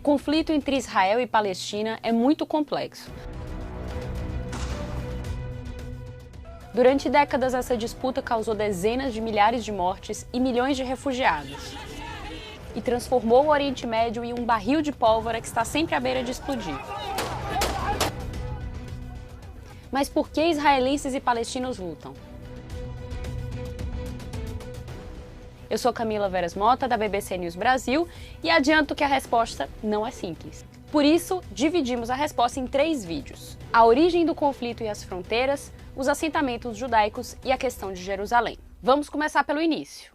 conflito entre Israel e Palestina é muito complexo. Durante décadas, essa disputa causou dezenas de milhares de mortes e milhões de refugiados. E transformou o Oriente Médio em um barril de pólvora que está sempre à beira de explodir. Mas por que israelenses e palestinos lutam? Eu sou Camila Veras Mota, da BBC News Brasil, e adianto que a resposta não é simples. Por isso, dividimos a resposta em 3 vídeos: a origem do conflito e as fronteiras, os assentamentos judaicos e a questão de Jerusalém. Vamos começar pelo início.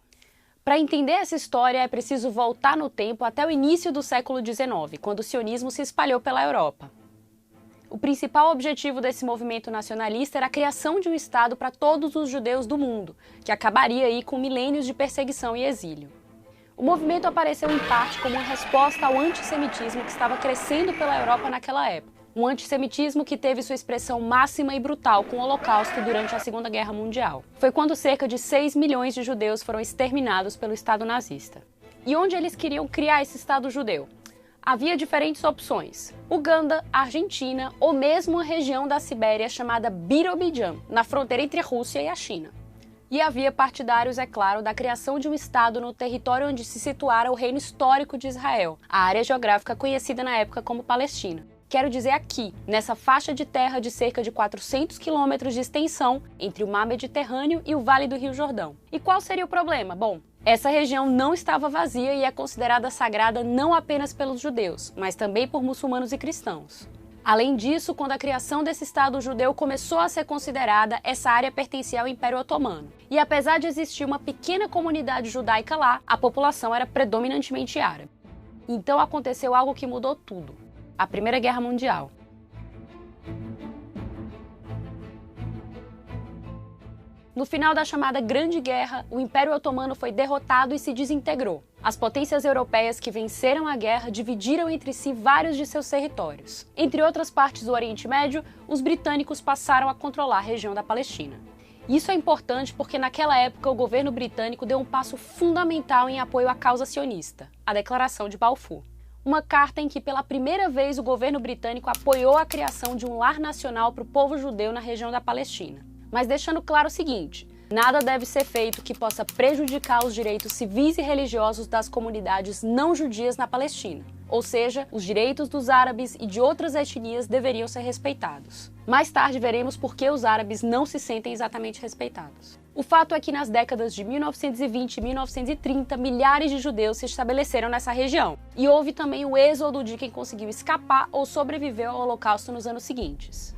Para entender essa história, é preciso voltar no tempo até o início do século XIX, quando o sionismo se espalhou pela Europa. O principal objetivo desse movimento nacionalista era a criação de um Estado para todos os judeus do mundo, que acabaria aí com milênios de perseguição e exílio. O movimento apareceu em parte como uma resposta ao antissemitismo que estava crescendo pela Europa naquela época. Um antissemitismo que teve sua expressão máxima e brutal com o Holocausto durante a Segunda Guerra Mundial. Foi quando cerca de 6 milhões de judeus foram exterminados pelo Estado nazista. E onde eles queriam criar esse Estado judeu? Havia diferentes opções: Uganda, Argentina ou mesmo a região da Sibéria chamada Birobidjan, na fronteira entre a Rússia e a China. E havia partidários, é claro, da criação de um Estado no território onde se situara o reino histórico de Israel, a área geográfica conhecida na época como Palestina. Quero dizer aqui, nessa faixa de terra de cerca de 400 quilômetros de extensão entre o mar Mediterrâneo e o Vale do Rio Jordão. E qual seria o problema? Bom, essa região não estava vazia e é considerada sagrada não apenas pelos judeus, mas também por muçulmanos e cristãos. Além disso, quando a criação desse Estado judeu começou a ser considerada, essa área pertencia ao Império Otomano. E apesar de existir uma pequena comunidade judaica lá, a população era predominantemente árabe. Então aconteceu algo que mudou tudo: a Primeira Guerra Mundial. No final da chamada Grande Guerra, o Império Otomano foi derrotado e se desintegrou. As potências europeias que venceram a guerra dividiram entre si vários de seus territórios. Entre outras partes do Oriente Médio, os britânicos passaram a controlar a região da Palestina. Isso é importante porque naquela época o governo britânico deu um passo fundamental em apoio à causa sionista, a Declaração de Balfour. Uma carta em que pela primeira vez o governo britânico apoiou a criação de um lar nacional para o povo judeu na região da Palestina. Mas deixando claro o seguinte: nada deve ser feito que possa prejudicar os direitos civis e religiosos das comunidades não judias na Palestina. Ou seja, os direitos dos árabes e de outras etnias deveriam ser respeitados. Mais tarde veremos por que os árabes não se sentem exatamente respeitados. O fato é que nas décadas de 1920 e 1930, milhares de judeus se estabeleceram nessa região. E houve também o êxodo de quem conseguiu escapar ou sobreviveu ao Holocausto nos anos seguintes.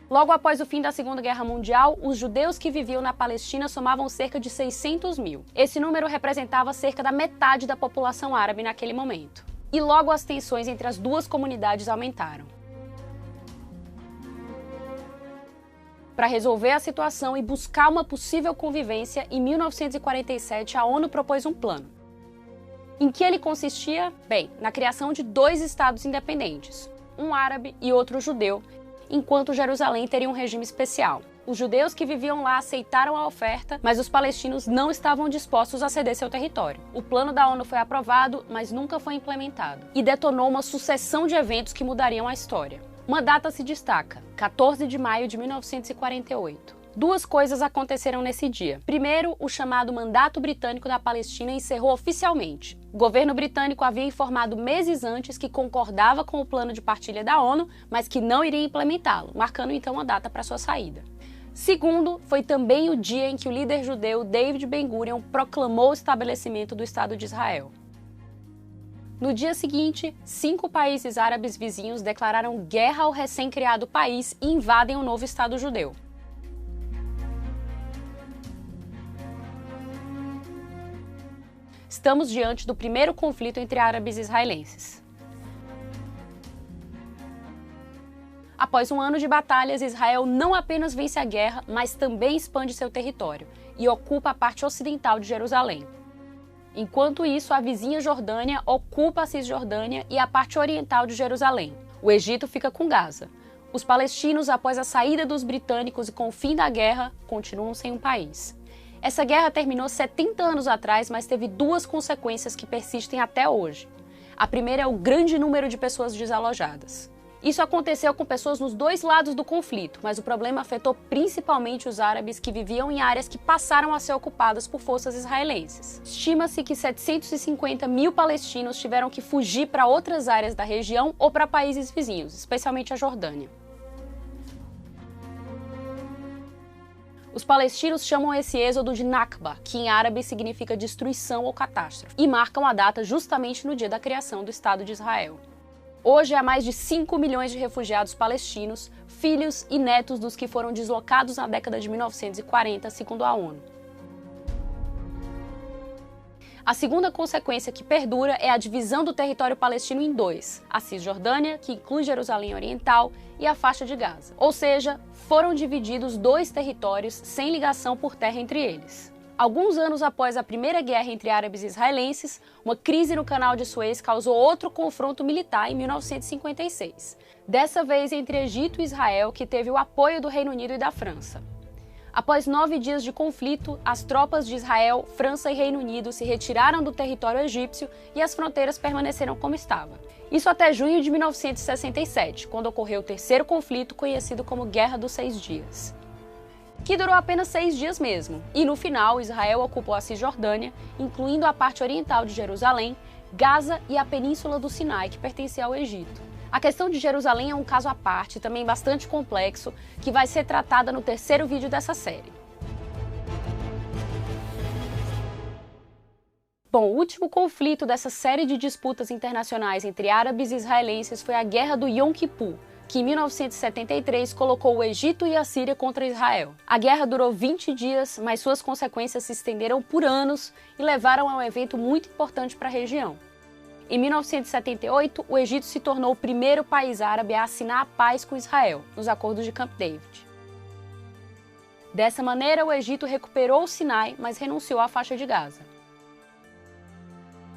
Logo após o fim da Segunda Guerra Mundial, os judeus que viviam na Palestina somavam cerca de 600 mil. Esse número representava cerca da metade da população árabe naquele momento. E logo as tensões entre as duas comunidades aumentaram. Para resolver a situação e buscar uma possível convivência, em 1947 a ONU propôs um plano. Em que ele consistia? Bem, na criação de 2 estados independentes, um árabe e outro judeu, enquanto Jerusalém teria um regime especial. Os judeus que viviam lá aceitaram a oferta, mas os palestinos não estavam dispostos a ceder seu território. O plano da ONU foi aprovado, mas nunca foi implementado, e detonou uma sucessão de eventos que mudariam a história. Uma data se destaca: 14 de maio de 1948. 2 coisas aconteceram nesse dia. Primeiro, o chamado Mandato Britânico da Palestina encerrou oficialmente. O governo britânico havia informado meses antes que concordava com o plano de partilha da ONU, mas que não iria implementá-lo, marcando então a data para sua saída. Segundo, foi também o dia em que o líder judeu David Ben-Gurion proclamou o estabelecimento do Estado de Israel. No dia seguinte, 5 países árabes vizinhos declararam guerra ao recém-criado país e invadem o novo Estado judeu. Estamos diante do primeiro conflito entre árabes e israelenses. Após um ano de batalhas, Israel não apenas vence a guerra, mas também expande seu território e ocupa a parte ocidental de Jerusalém. Enquanto isso, a vizinha Jordânia ocupa a Cisjordânia e a parte oriental de Jerusalém. O Egito fica com Gaza. Os palestinos, após a saída dos britânicos e com o fim da guerra, continuam sem um país. Essa guerra terminou 70 anos atrás, mas teve duas consequências que persistem até hoje. A primeira é o grande número de pessoas desalojadas. Isso aconteceu com pessoas nos dois lados do conflito, mas o problema afetou principalmente os árabes que viviam em áreas que passaram a ser ocupadas por forças israelenses. Estima-se que 750 mil palestinos tiveram que fugir para outras áreas da região ou para países vizinhos, especialmente a Jordânia. Os palestinos chamam esse êxodo de Nakba, que em árabe significa destruição ou catástrofe, e marcam a data justamente no dia da criação do Estado de Israel. Hoje há mais de 5 milhões de refugiados palestinos, filhos e netos dos que foram deslocados na década de 1940, segundo a ONU. A segunda consequência que perdura é a divisão do território palestino em dois, a Cisjordânia, que inclui Jerusalém Oriental, e a faixa de Gaza. Ou seja, foram divididos dois territórios sem ligação por terra entre eles. Alguns anos após a primeira guerra entre árabes e israelenses, uma crise no canal de Suez causou outro confronto militar em 1956. Dessa vez entre Egito e Israel, que teve o apoio do Reino Unido e da França. Após 9 dias de conflito, as tropas de Israel, França e Reino Unido se retiraram do território egípcio e as fronteiras permaneceram como estavam. Isso até junho de 1967, quando ocorreu o terceiro conflito conhecido como Guerra dos 6 Dias. Que durou apenas 6 dias mesmo, e no final Israel ocupou a Cisjordânia, incluindo a parte oriental de Jerusalém, Gaza e a Península do Sinai, que pertencia ao Egito. A questão de Jerusalém é um caso à parte, também bastante complexo, que vai ser tratada no terceiro vídeo dessa série. Bom, o último conflito dessa série de disputas internacionais entre árabes e israelenses foi a Guerra do Yom Kippur, que em 1973 colocou o Egito e a Síria contra Israel. A guerra durou 20 dias, mas suas consequências se estenderam por anos e levaram a um evento muito importante para a região. Em 1978, o Egito se tornou o primeiro país árabe a assinar a paz com Israel, nos acordos de Camp David. Dessa maneira, o Egito recuperou o Sinai, mas renunciou à faixa de Gaza.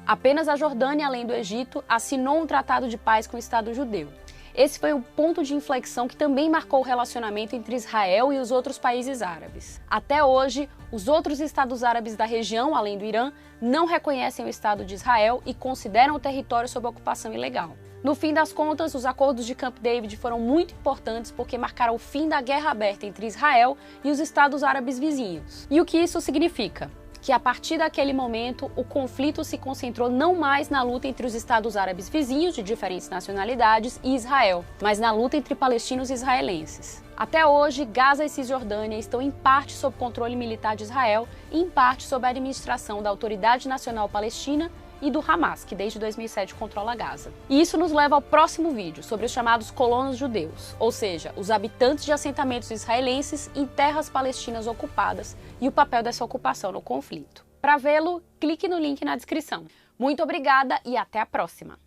Apenas a Jordânia, além do Egito, assinou um tratado de paz com o Estado judeu. Esse foi um ponto de inflexão que também marcou o relacionamento entre Israel e os outros países árabes. Até hoje, os outros estados árabes da região, além do Irã, não reconhecem o Estado de Israel e consideram o território sob ocupação ilegal. No fim das contas, os acordos de Camp David foram muito importantes porque marcaram o fim da guerra aberta entre Israel e os estados árabes vizinhos. E o que isso significa? Que a partir daquele momento, o conflito se concentrou não mais na luta entre os estados árabes vizinhos de diferentes nacionalidades e Israel, mas na luta entre palestinos e israelenses. Até hoje, Gaza e Cisjordânia estão em parte sob controle militar de Israel e em parte sob a administração da Autoridade Nacional Palestina e do Hamas, que desde 2007 controla Gaza. E isso nos leva ao próximo vídeo, sobre os chamados colonos judeus, ou seja, os habitantes de assentamentos israelenses em terras palestinas ocupadas e o papel dessa ocupação no conflito. Para vê-lo, clique no link na descrição. Muito obrigada e até a próxima!